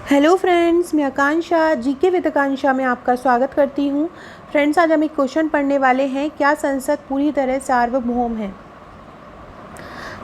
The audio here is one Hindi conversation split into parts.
हेलो फ्रेंड्स, मैं आकांक्षा जीके विद आकांक्षा में आपका स्वागत करती हूँ। फ्रेंड्स, आज हम एक क्वेश्चन पढ़ने वाले हैं, क्या संसद पूरी तरह सार्वभौम है।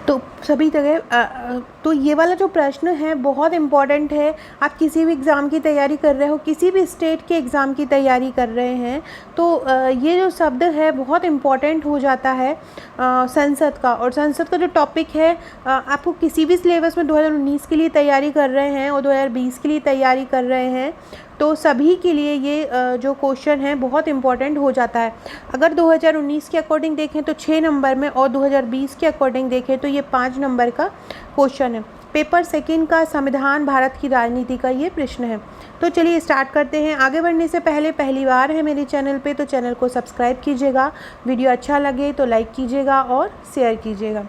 तो सभी जगह तो ये वाला जो प्रश्न है बहुत इम्पॉर्टेंट है। आप किसी भी एग्ज़ाम की तैयारी कर रहे हो, किसी भी स्टेट के एग्ज़ाम की तैयारी कर रहे हैं, तो ये जो शब्द है बहुत इम्पॉर्टेंट हो जाता है संसद का। और संसद का जो टॉपिक है, आपको किसी भी सिलेबस में 2019 के लिए तैयारी कर रहे हैं और 2020 के लिए तैयारी कर रहे हैं, तो सभी के लिए ये जो क्वेश्चन है बहुत इम्पॉर्टेंट हो जाता है। अगर 2019 के अकॉर्डिंग देखें तो 6 नंबर में, और 2020 के अकॉर्डिंग देखें तो ये 5 नंबर का क्वेश्चन है। पेपर सेकंड का संविधान भारत की राजनीति का ये प्रश्न है। तो चलिए स्टार्ट करते हैं। आगे बढ़ने से पहले पहली बार है मेरे चैनल पे तो चैनल को सब्सक्राइब कीजिएगा, वीडियो अच्छा लगे तो लाइक कीजिएगा और शेयर कीजिएगा।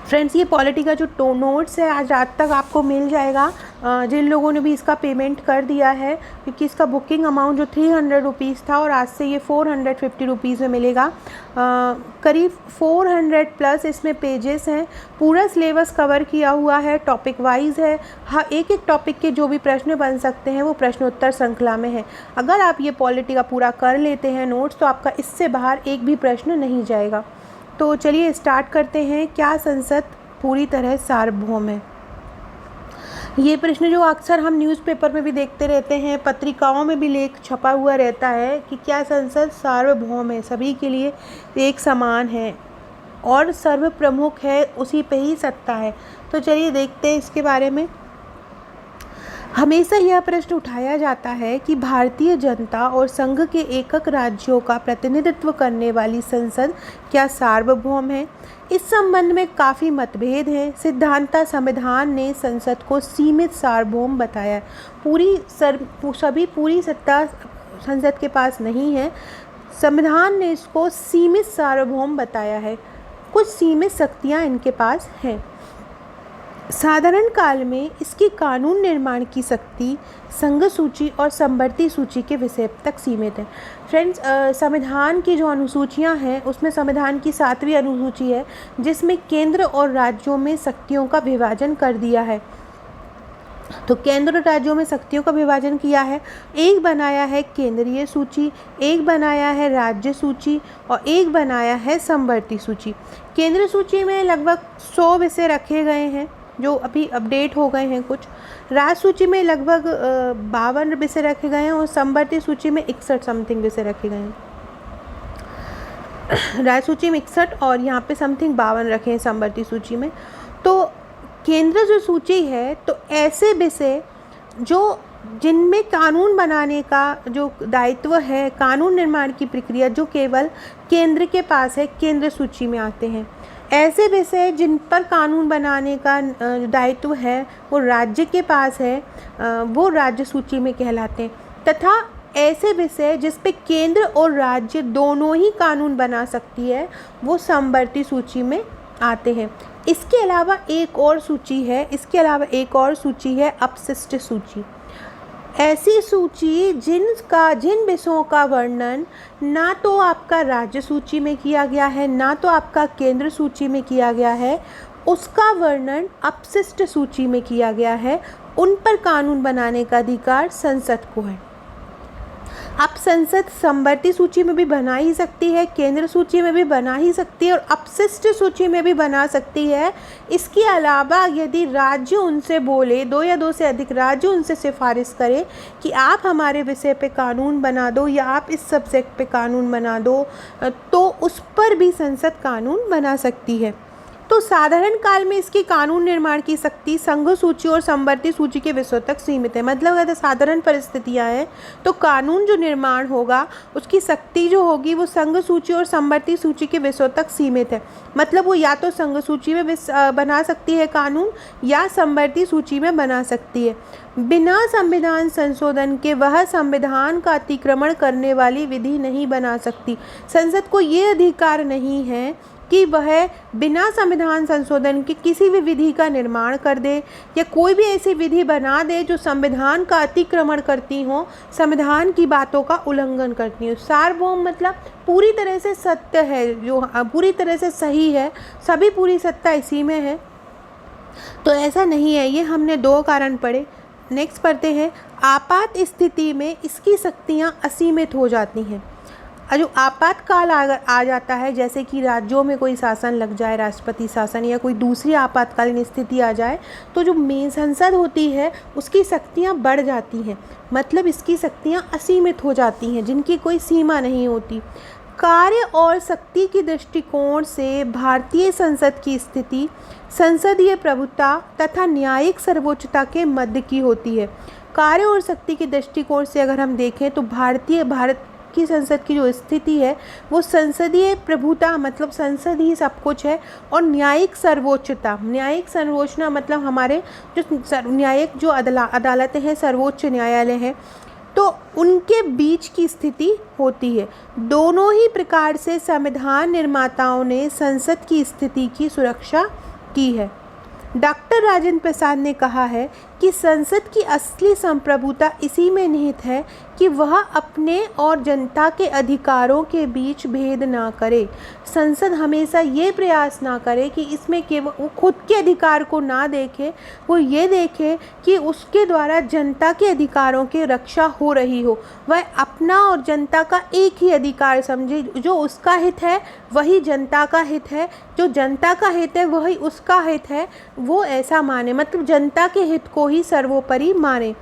फ्रेंड्स, ये पॉलिटी का जो नोट्स है आज रात तक आपको मिल जाएगा, जिन लोगों ने भी इसका पेमेंट कर दिया है, क्योंकि इसका बुकिंग अमाउंट जो 300 रुपीज़ था और आज से ये 450 रुपीज़ में मिलेगा। करीब 400 प्लस इसमें पेजेस हैं। पूरा सिलेबस कवर किया हुआ है, टॉपिक वाइज है। हाँ, एक एक टॉपिक के जो भी प्रश्न बन सकते हैं वो प्रश्नोत्तर श्रृंखला में है। अगर आप ये पॉलिटी का पूरा कर लेते हैं नोट्स, तो आपका इससे बाहर एक भी प्रश्न नहीं जाएगा। तो चलिए स्टार्ट करते हैं। क्या संसद पूरी तरह सार्वभौम है? ये प्रश्न जो अक्सर हम न्यूज़पेपर में भी देखते रहते हैं, पत्रिकाओं में भी लेख छपा हुआ रहता है कि क्या संसद सार्वभौम है, सभी के लिए एक समान है और सर्व प्रमुख है, उसी पे ही सत्ता है। तो चलिए देखते हैं इसके बारे में। हमेशा यह प्रश्न उठाया जाता है कि भारतीय जनता और संघ के एकक राज्यों का प्रतिनिधित्व करने वाली संसद क्या सार्वभौम है। इस संबंध में काफ़ी मतभेद हैं। सिद्धांततः संविधान ने संसद को सीमित सार्वभौम बताया है। पूरी सत्ता संसद के पास नहीं है। संविधान ने इसको सीमित सार्वभौम बताया है, कुछ सीमित शक्तियाँ इनके पास हैं। साधारण काल में इसकी कानून निर्माण की शक्ति संघ सूची और समवर्ती सूची के विषय तक सीमित है। फ्रेंड्स, संविधान की जो अनुसूचियां हैं उसमें संविधान की 7वीं अनुसूची है, जिसमें केंद्र और राज्यों में शक्तियों का विभाजन कर दिया है। तो केंद्र और राज्यों में शक्तियों का विभाजन किया है। एक बनाया है केंद्रीय सूची, एक बनाया है राज्य सूची और एक बनाया है समवर्ती सूची। केंद्र सूची में लगभग 100 विषय रखे गए हैं जो अभी अपडेट हो गए हैं कुछ। राज्य सूची में लगभग 52 विषय रखे गए हैं और समवर्ती सूची में 61 समथिंग विषय रखे गए हैं। राज्य सूची में 61 और यहाँ पे समथिंग 52 रखे हैं समवर्ती सूची में। तो केंद्र जो सूची है, तो ऐसे विषय जिनमें कानून बनाने का जो दायित्व है, कानून निर्माण की प्रक्रिया जो केवल केंद्र के पास है, केंद्र सूची में आते हैं। ऐसे विषय जिन पर कानून बनाने का दायित्व है वो राज्य के पास है, वो राज्य सूची में कहलाते हैं। तथा ऐसे विषय जिस पे केंद्र और राज्य दोनों ही कानून बना सकती है, वो समवर्ती सूची में आते हैं। इसके अलावा एक और सूची है अपशिष्ट सूची। ऐसी सूची जिन विषयों का वर्णन ना तो आपका राज्य सूची में किया गया है, ना तो आपका केंद्र सूची में किया गया है, उसका वर्णन अपशिष्ट सूची में किया गया है। उन पर कानून बनाने का अधिकार संसद को है। अब संसद समवर्ती सूची में भी बना ही सकती है, केंद्र सूची में भी बना ही सकती है और अपशिष्ट सूची में भी बना सकती है। इसके अलावा यदि राज्य उनसे बोले, 2 या 2 से अधिक राज्य उनसे सिफारिश करें कि आप हमारे विषय पे कानून बना दो या आप इस सब्जेक्ट पे कानून बना दो, तो उस पर भी संसद कानून बना सकती है। तो साधारण काल में इसकी कानून निर्माण की शक्ति संघ सूची और समवर्ती सूची के विषयों तक सीमित है। मतलब अगर साधारण परिस्थितियां हैं तो कानून जो निर्माण होगा उसकी शक्ति जो होगी वो संघ सूची और समवर्ती सूची के विषयों तक सीमित है। मतलब वो या तो संघ सूची में बना सकती है कानून या समवर्ती सूची में बना सकती है। बिना संविधान संशोधन के वह संविधान का अतिक्रमण करने वाली विधि नहीं बना सकती। संसद को ये अधिकार नहीं है कि वह बिना संविधान संशोधन के किसी भी विधि का निर्माण कर दे या कोई भी ऐसी विधि बना दे जो संविधान का अतिक्रमण करती हो, संविधान की बातों का उल्लंघन करती हो। सार्वभौम मतलब पूरी तरह से सत्य है, जो पूरी तरह से सही है, सभी पूरी सत्ता इसी में है। तो ऐसा नहीं है। ये हमने 2 कारण पढ़े। नेक्स्ट पढ़ते हैं, आपात स्थिति में इसकी शक्तियाँ असीमित हो जाती हैं। जो आपातकाल अगर आ जाता है, जैसे कि राज्यों में कोई शासन लग जाए, राष्ट्रपति शासन या कोई दूसरी आपातकालीन स्थिति आ जाए, तो जो मेन संसद होती है उसकी शक्तियाँ बढ़ जाती हैं, मतलब इसकी शक्तियाँ असीमित हो जाती हैं, जिनकी कोई सीमा नहीं होती। कार्य और शक्ति के दृष्टिकोण से भारतीय संसद की स्थिति संसदीय प्रभुता तथा न्यायिक सर्वोच्चता के मध्य की होती है। कार्य और शक्ति के दृष्टिकोण से अगर हम देखें तो भारत की संसद की जो स्थिति है वो संसदीय प्रभुता, मतलब संसद ही सब कुछ है, और न्यायिक सर्वोच्चता, न्यायिक सर्वोच्चता मतलब हमारे जो न्यायिक जो अदालतें हैं, सर्वोच्च न्यायालय है, तो उनके बीच की स्थिति होती है। दोनों ही प्रकार से संविधान निर्माताओं ने संसद की स्थिति की सुरक्षा की है। डॉक्टर राजेंद्र प्रसाद ने कहा है कि संसद की असली संप्रभुता इसी में निहित है कि वह अपने और जनता के अधिकारों के बीच भेद ना करे। संसद हमेशा ये प्रयास ना करे कि इसमें केवल वो खुद के अधिकार को ना देखे, वो ये देखे कि उसके द्वारा जनता के अधिकारों की रक्षा हो रही हो। वह अपना और जनता का एक ही अधिकार समझे, जो उसका हित है वही जनता का हित है, जो जनता का हित है वही उसका हित है, वो ऐसा माने, मतलब जनता के हित को ही सर्वोपरि माने।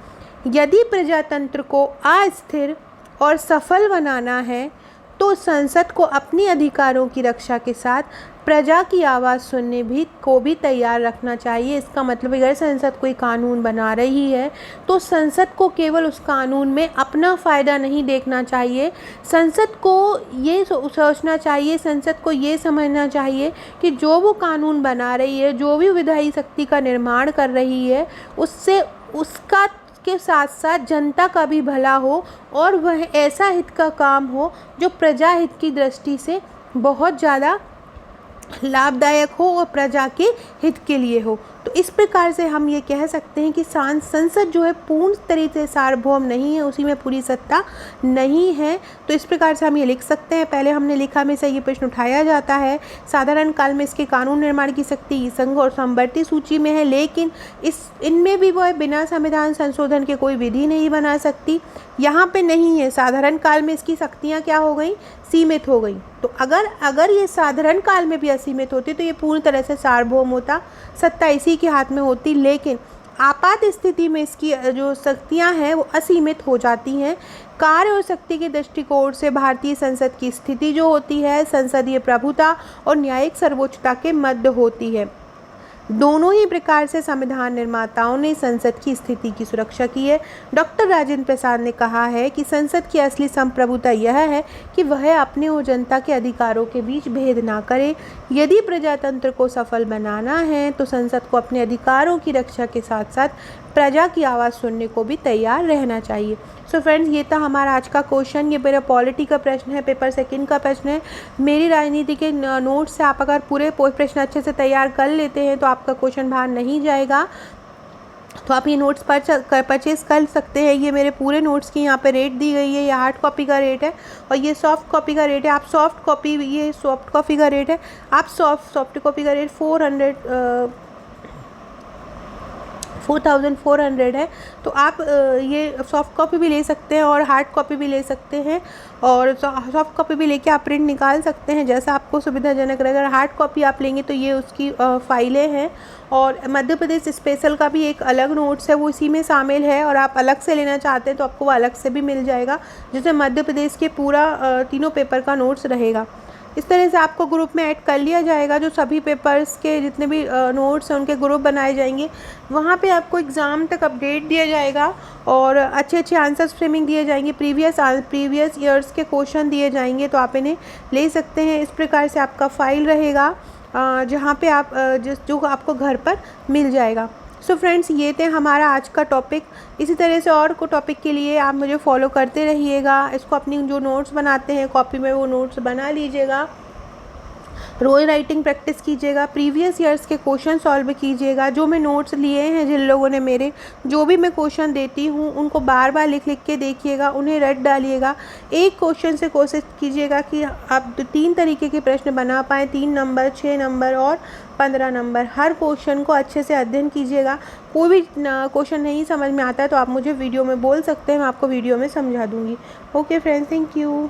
यदि प्रजातंत्र को अस्थिर और सफल बनाना है तो संसद को अपनी अधिकारों की रक्षा के साथ प्रजा की आवाज़ सुनने को भी तैयार रखना चाहिए। इसका मतलब अगर संसद कोई कानून बना रही है तो संसद को केवल उस कानून में अपना फ़ायदा नहीं देखना चाहिए, संसद को ये सोचना चाहिए, संसद को ये समझना चाहिए कि जो वो कानून बना रही है, जो भी विधायी शक्ति का निर्माण कर रही है, उससे उसका के साथ साथ जनता का भी भला हो और वह ऐसा हित का काम हो जो प्रजा हित की दृष्टि से बहुत ज़्यादा लाभदायक हो और प्रजा के हित के लिए हो। तो इस प्रकार से हम ये कह सकते हैं कि संसद जो है पूर्ण तरीके से सार्वभौम नहीं है, उसी में पूरी सत्ता नहीं है। तो इस प्रकार से हम ये लिख सकते हैं। पहले हमने लिखा में से ये प्रश्न उठाया जाता है, साधारण काल में इसके कानून निर्माण की शक्ति संघ और समवर्ती सूची में है, लेकिन इनमें भी वह बिना संविधान संशोधन के कोई विधि नहीं बना सकती। यहाँ पे नहीं है, साधारण काल में इसकी शक्तियाँ क्या हो गई, सीमित हो गई। तो अगर ये साधारण काल में भी असीमित होती तो ये पूर्ण तरह से सार्वभौम होता, सत्ता इसी के हाथ में होती, लेकिन आपात स्थिति में इसकी जो शक्तियाँ हैं वो असीमित हो जाती हैं। कार्य और शक्ति के दृष्टिकोण से भारतीय संसद की स्थिति जो होती है संसदीय प्रभुता और न्यायिक सर्वोच्चता के मध्य होती है। दोनों ही प्रकार से संविधान निर्माताओं ने संसद की स्थिति की सुरक्षा की है। डॉक्टर राजेंद्र प्रसाद ने कहा है कि संसद की असली संप्रभुता यह है कि वह अपने और जनता के अधिकारों के बीच भेद ना करे। यदि प्रजातंत्र को सफल बनाना है तो संसद को अपने अधिकारों की रक्षा के साथ साथ प्रजा की आवाज़ सुनने को भी तैयार रहना चाहिए। सो फ्रेंड्स, ये था हमारा आज का क्वेश्चन। ये मेरा पॉलिटी का प्रश्न है, पेपर सेकंड का प्रश्न है। मेरी राजनीति के नोट्स से आप अगर पूरे प्रश्न अच्छे से तैयार कर लेते हैं तो आपका क्वेश्चन बाहर नहीं जाएगा। तो आप ये नोट्स परचेज़ कर सकते हैं। ये मेरे पूरे नोट्स की यहाँ पे रेट दी गई है। ये हार्ड कॉपी का रेट है और ये सॉफ्ट कॉपी का रेट है। आप सॉफ्ट कॉपी का रेट है। आप सॉफ्ट कॉपी का रेट 4400 है। तो आप ये सॉफ्ट कॉपी भी ले सकते हैं और हार्ड कॉपी भी ले सकते हैं, और सॉफ्ट कॉपी भी लेके आप प्रिंट निकाल सकते हैं जैसा आपको सुविधाजनक रहेगा। अगर हार्ड कॉपी आप लेंगे तो ये उसकी फाइलें हैं, और मध्य प्रदेश स्पेशल का भी एक अलग नोट्स है, वो इसी में शामिल है। और आप अलग से लेना चाहते हैं तो आपको वो अलग से भी मिल जाएगा, जिसमें मध्य प्रदेश के पूरा तीनों पेपर का नोट्स रहेगा। इस तरह से आपको ग्रुप में ऐड कर लिया जाएगा। जो सभी पेपर्स के जितने भी नोट्स हैं उनके ग्रुप बनाए जाएंगे। वहाँ पे आपको एग्ज़ाम तक अपडेट दिया जाएगा और अच्छे आंसर्स फ्रेमिंग दिए जाएंगे, प्रीवियस ईयर्स के क्वेश्चन दिए जाएंगे, तो आप इन्हें ले सकते हैं। इस प्रकार से आपका फ़ाइल रहेगा जहाँ पे आप जो आपको घर पर मिल जाएगा। सो फ्रेंड्स, ये थे हमारा आज का टॉपिक। इसी तरह से और को टॉपिक के लिए आप मुझे फॉलो करते रहिएगा। इसको अपनी जो नोट्स बनाते हैं कॉपी में वो नोट्स बना लीजिएगा। रोज राइटिंग प्रैक्टिस कीजिएगा, प्रीवियस ईयर्स के क्वेश्चन सॉल्व कीजिएगा। जो मैं नोट्स लिए हैं, जिन लोगों ने मेरे, जो भी मैं क्वेश्चन देती हूँ उनको बार बार लिख लिख के देखिएगा, उन्हें रट डालिएगा। एक क्वेश्चन से कोशिश कीजिएगा कि आप 3 तरीके के प्रश्न बना पाएँ, 3 नंबर, 6 नंबर और 15 नंबर। हर क्वेश्चन को अच्छे से अध्ययन कीजिएगा। कोई भी क्वेश्चन नहीं समझ में आता है तो आप मुझे वीडियो में बोल सकते हैं, मैं आपको वीडियो में समझा दूँगी। Okay friends, thank you.